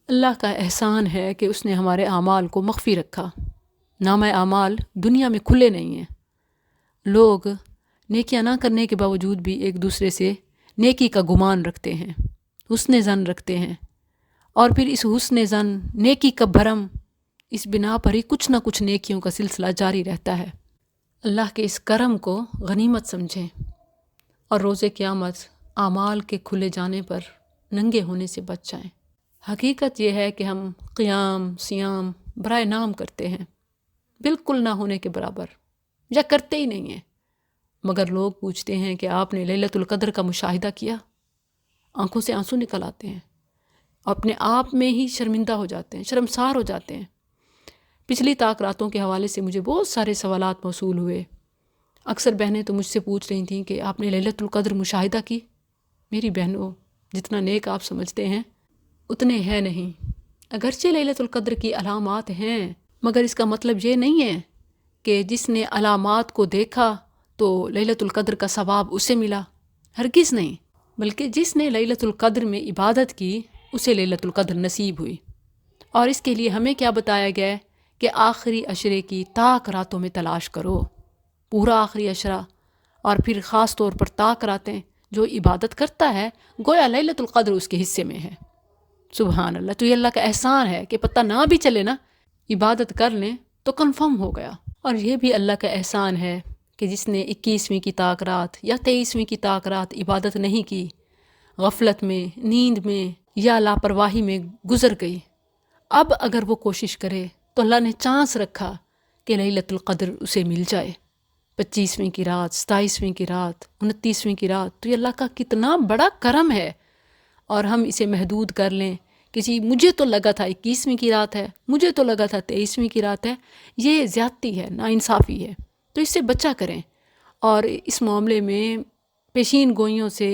اللہ کا احسان ہے کہ اس نے ہمارے اعمال کو مخفی رکھا۔ نامہ اعمال دنیا میں کھلے نہیں ہیں۔ لوگ نیکیاں نہ کرنے کے باوجود بھی ایک دوسرے سے نیکی کا گمان رکھتے ہیں، حسن ظن رکھتے ہیں، اور پھر اس حسن ظن، نیکی کا بھرم، اس بنا پر ہی کچھ نہ کچھ نیکیوں کا سلسلہ جاری رہتا ہے۔ اللہ کے اس کرم کو غنیمت سمجھیں اور روز قیامت اعمال کے کھلے جانے پر ننگے ہونے سے بچ جائیں۔ حقیقت یہ ہے کہ ہم قیام سیام برائے نام کرتے ہیں، بالکل نہ ہونے کے برابر، یا کرتے ہی نہیں ہیں، مگر لوگ پوچھتے ہیں کہ آپ نے لیلۃ القدر کا مشاہدہ کیا؟ آنکھوں سے آنسو نکل آتے ہیں، اپنے آپ میں ہی شرمندہ ہو جاتے ہیں، شرمسار ہو جاتے ہیں۔ پچھلی طاق راتوں کے حوالے سے مجھے بہت سارے سوالات موصول ہوئے۔ اکثر بہنیں تو مجھ سے پوچھ رہی تھیں کہ آپ نے لیلۃ القدر مشاہدہ کی؟ میری بہنوں، جتنا نیک آپ سمجھتے ہیں اتنے ہے نہیں۔ اگرچہ لیلۃ القدر کی علامات ہیں، مگر اس کا مطلب یہ نہیں ہے کہ جس نے علامات کو دیکھا تو لیلۃ القدر کا ثواب اسے ملا، ہرگز نہیں، بلکہ جس نے لیلۃ القدر میں عبادت کی اسے لیلۃ القدر نصیب ہوئی۔ اور اس کے لیے ہمیں کیا بتایا گیا ہے کہ آخری عشرے کی طاق راتوں میں تلاش کرو، پورا آخری عشرہ، اور پھر خاص طور پر طاق راتیں۔ جو عبادت کرتا ہے گویا لیلۃ القدر اس کے حصے میں ہے۔ سبحان اللہ! تو یہ اللہ کا احسان ہے کہ پتہ نہ بھی چلے نا، عبادت کر لیں تو کنفرم ہو گیا۔ اور یہ بھی اللہ کا احسان ہے کہ جس نے 21ویں کی طاق رات یا 23ویں کی طاق رات عبادت نہیں کی، غفلت میں، نیند میں یا لاپرواہی میں گزر گئی، اب اگر وہ کوشش کرے تو اللہ نے چانس رکھا کہ لیلۃ القدر اسے مل جائے، 25ویں کی رات، 27ویں کی رات، 29ویں کی رات۔ تو یہ اللہ کا کتنا بڑا کرم ہے، اور ہم اسے محدود کر لیں کہ جی مجھے تو لگا تھا 21ویں کی رات ہے، مجھے تو لگا تھا 23ویں کی رات ہے۔ یہ زیادتی ہے، ناانصافی ہے، تو اس سے بچا کریں، اور اس معاملے میں پیشین گوئیوں سے،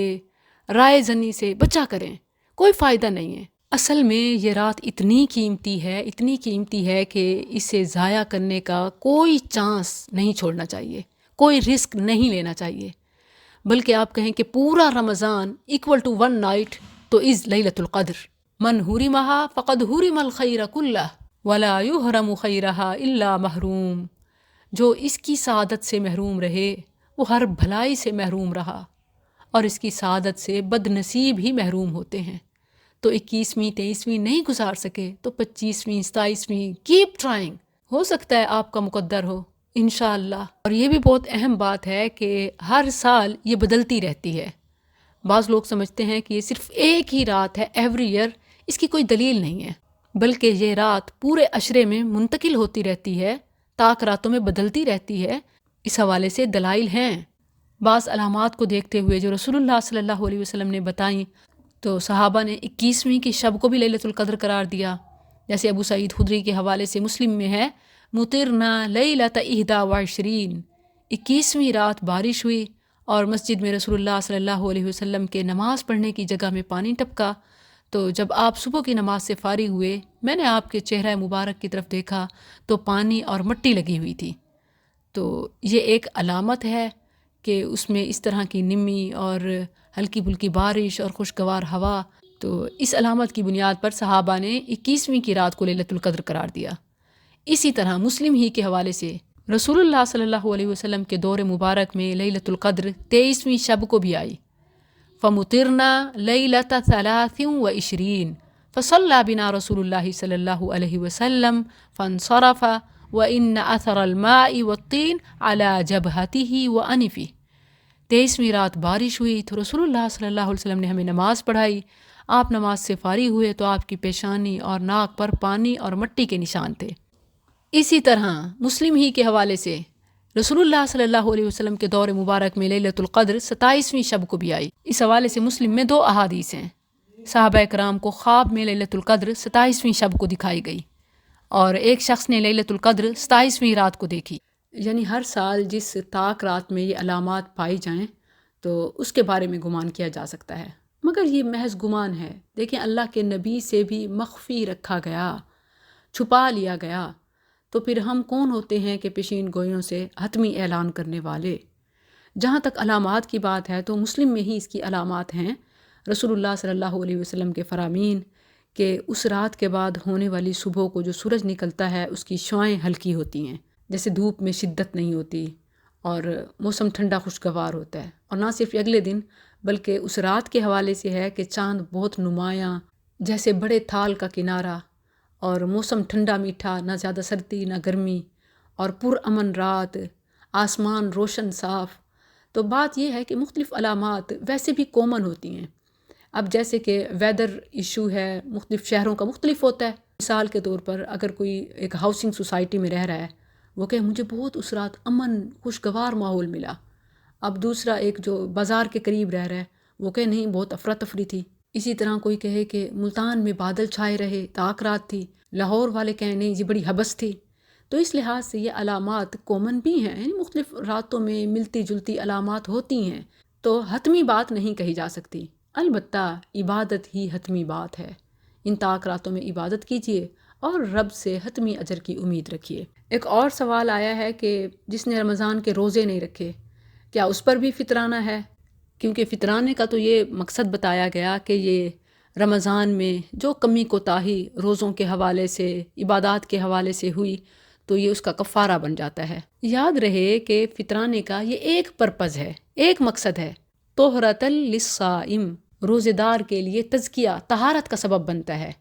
رائے زنی سے بچا کریں، کوئی فائدہ نہیں ہے۔ اصل میں یہ رات اتنی قیمتی ہے کہ اسے ضائع کرنے کا کوئی چانس نہیں چھوڑنا چاہیے، کوئی رسک نہیں لینا چاہیے، بلکہ آپ کہیں کہ پورا رمضان equal to one night تو از لیلۃ القدر۔ من حرمہا فقد حرم الخیر کلہ ولا یحرم خیرہا الا محروم۔ جو اس کی سعادت سے محروم رہے وہ ہر بھلائی سے محروم رہا، اور اس کی سعادت سے بد نصیب ہی محروم ہوتے ہیں۔ تو 21ویں 23ویں نہیں گزار سکے تو 25ویں 27ویں کیپ ٹرائنگ، ہو سکتا ہے آپ کا مقدر ہو انشاءاللہ۔ اور یہ بھی بہت اہم بات ہے کہ ہر سال یہ بدلتی رہتی ہے۔ بعض لوگ سمجھتے ہیں کہ یہ صرف ایک ہی رات ہے ایوری ایئر، اس کی کوئی دلیل نہیں ہے، بلکہ یہ رات پورے عشرے میں منتقل ہوتی رہتی ہے، طاق راتوں میں بدلتی رہتی ہے۔ اس حوالے سے دلائل ہیں۔ بعض علامات کو دیکھتے ہوئے جو رسول اللہ صلی اللہ علیہ وسلم نے بتائیں، تو صحابہ نے 21ویں کی شب کو بھی لیلۃ القدر قرار دیا، جیسے ابو سعید خدری کے حوالے سے مسلم میں ہے، مطرنا لیلۃ 21، 21ویں رات بارش ہوئی اور مسجد میں رسول اللہ صلی اللہ علیہ وسلم کے نماز پڑھنے کی جگہ میں پانی ٹپکا۔ تو جب آپ صبح کی نماز سے فارغ ہوئے، میں نے آپ کے چہرہ مبارک کی طرف دیکھا تو پانی اور مٹی لگی ہوئی تھی۔ تو یہ ایک علامت ہے کہ اس میں اس طرح کی نمی اور ہلکی پھلکی بارش اور خوشگوار ہوا۔ تو اس علامت کی بنیاد پر صحابہ نے 21ویں کی رات کو لیلۃ القدر قرار دیا۔ اسی طرح مسلم ہی کے حوالے سے رسول اللہ صلی اللہ علیہ وسلم کے دور مبارک میں لیلۃ القدر 23ویں شب کو بھی آئی۔ فَمُطِرْنَا لَيْلَةَ 23 فَصَلَّى بِنَا رسول اللہ صلی اللہ علیہ وسلم فَانْصَرَفَ وَإِنَّ أَثَرَ الْمَاءِ وَالطِّينِ عَلَى جَبْهَتِهِ وَأَنِفِهِ۔ 23ویں رات بارش ہوئی تو رسول اللہ صلی اللہ علیہ وسلم نے ہمیں نماز پڑھائی۔ آپ نماز سے فارغ ہوئے تو آپ کی پیشانی اور ناک پر پانی اور مٹی کے نشان تھے۔ اسی طرح مسلم ہی کے حوالے سے رسول اللہ صلی اللہ علیہ وسلم کے دور مبارک میں لیلۃ القدر 27ویں شب کو بھی آئی۔ اس حوالے سے مسلم میں 2 احادیث ہیں۔ صحابہ کرام کو خواب میں لیلۃ القدر 27ویں شب کو دکھائی گئی، اور ایک شخص نے لیلۃ القدر 27ویں رات کو دیکھی۔ یعنی ہر سال جس طاق رات میں یہ علامات پائی جائیں تو اس کے بارے میں گمان کیا جا سکتا ہے، مگر یہ محض گمان ہے۔ دیکھیں، اللہ کے نبی سے بھی مخفی رکھا گیا، چھپا لیا گیا، تو پھر ہم کون ہوتے ہیں کہ پیشین گوئیوں سے حتمی اعلان کرنے والے؟ جہاں تک علامات کی بات ہے تو مسلم میں ہی اس کی علامات ہیں۔ رسول اللہ صلی اللہ علیہ وسلم کے فرامین کہ اس رات کے بعد ہونے والی صبح کو جو سورج نکلتا ہے اس کی شعاعیں ہلکی ہوتی ہیں، جیسے دھوپ میں شدت نہیں ہوتی، اور موسم ٹھنڈا خوشگوار ہوتا ہے۔ اور نہ صرف اگلے دن بلکہ اس رات کے حوالے سے ہے کہ چاند بہت نمایاں، جیسے بڑے تھال کا کنارہ، اور موسم ٹھنڈا میٹھا، نہ زیادہ سردی نہ گرمی، اور پرامن رات، آسمان روشن صاف۔ تو بات یہ ہے کہ مختلف علامات ویسے بھی کامن ہوتی ہیں۔ اب جیسے کہ ویدر ایشو ہے، مختلف شہروں کا مختلف ہوتا ہے۔ مثال کے طور پر اگر کوئی ایک ہاؤسنگ سوسائٹی میں رہ رہا ہے، وہ کہ مجھے بہت اس رات امن خوشگوار ماحول ملا۔ اب دوسرا ایک جو بازار کے قریب رہ رہا ہے، وہ کہ نہیں بہت افراتفری تھی۔ اسی طرح کوئی کہے کہ ملتان میں بادل چھائے رہے، تاک رات تھی، لاہور والے کہیں نہیں یہ بڑی حبس تھی۔ تو اس لحاظ سے یہ علامات کامن بھی ہیں، یعنی مختلف راتوں میں ملتی جلتی علامات ہوتی ہیں، تو حتمی بات نہیں کہی جا سکتی۔ البتہ عبادت ہی حتمی بات ہے۔ ان تاک راتوں میں عبادت کیجیے اور رب سے حتمی اجر کی امید رکھیے۔ ایک اور سوال آیا ہے کہ جس نے رمضان کے روزے نہیں رکھے، کیا اس پر بھی فطرانہ ہے؟ کیونکہ فطرانے کا تو یہ مقصد بتایا گیا کہ یہ رمضان میں جو کمی کوتاہی روزوں کے حوالے سے، عبادات کے حوالے سے ہوئی، تو یہ اس کا کفارہ بن جاتا ہے۔ یاد رہے کہ فطرانے کا یہ ایک پرپز ہے، ایک مقصد ہے، طہرۃ للصائم، روزے دار کے لیے تزکیہ، طہارت کا سبب بنتا ہے۔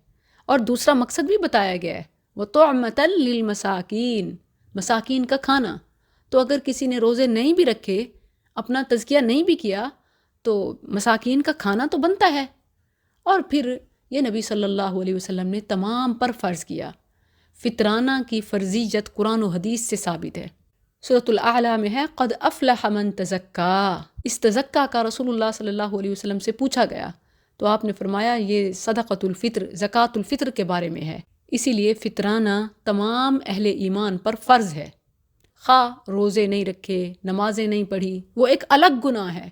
اور دوسرا مقصد بھی بتایا گیا ہے، وطعمۃ للمساکین، مساکین کا کھانا۔ تو اگر کسی نے روزے نہیں بھی رکھے، اپنا تزکیہ نہیں بھی کیا، تو مساکین کا کھانا تو بنتا ہے۔ اور پھر یہ نبی صلی اللہ علیہ وسلم نے تمام پر فرض کیا۔ فطرانہ کی فرضیت قرآن و حدیث سے ثابت ہے۔ سورۃ الاعلیٰ میں ہے قد افلح من تزکا۔ اس تزکا کا رسول اللہ صلی اللہ علیہ وسلم سے پوچھا گیا، تو آپ نے فرمایا یہ صدقۃ الفطر، زکوٰۃ الفطر کے بارے میں ہے۔ اسی لیے فطرانہ تمام اہل ایمان پر فرض ہے۔ خواہ روزے نہیں رکھے، نمازیں نہیں پڑھی، وہ ایک الگ گناہ ہے،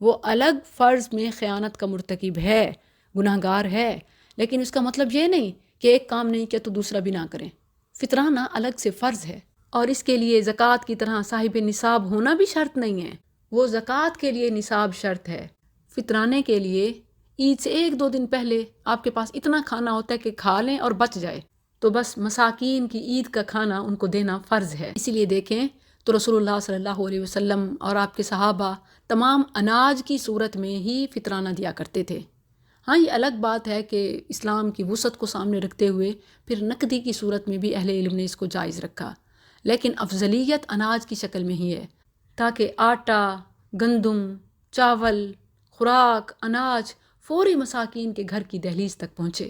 وہ الگ فرض میں خیانت کا مرتکب ہے، گناہ گار ہے، لیکن اس کا مطلب یہ نہیں کہ ایک کام نہیں کیا تو دوسرا بھی نہ کریں۔ فطرانہ الگ سے فرض ہے، اور اس کے لیے زکوٰۃ کی طرح صاحب نصاب ہونا بھی شرط نہیں ہے۔ وہ زکوٰۃ کے لیے نصاب شرط ہے، فطرانے کے لیے عید سے 1-2 دن پہلے آپ کے پاس اتنا کھانا ہوتا ہے کہ کھا لیں اور بچ جائے، تو بس مساکین کی عید کا کھانا ان کو دینا فرض ہے۔ اسی لیے دیکھیں تو رسول اللہ صلی اللہ علیہ وسلم اور آپ کے صحابہ تمام اناج کی صورت میں ہی فطرانہ دیا کرتے تھے۔ ہاں یہ الگ بات ہے کہ اسلام کی وسعت کو سامنے رکھتے ہوئے پھر نقدی کی صورت میں بھی اہل علم نے اس کو جائز رکھا، لیکن افضلیت اناج کی شکل میں ہی ہے، تاکہ آٹا، گندم، چاول، خوراک، اناج فوری مساکین کے گھر کی دہلیز تک پہنچے۔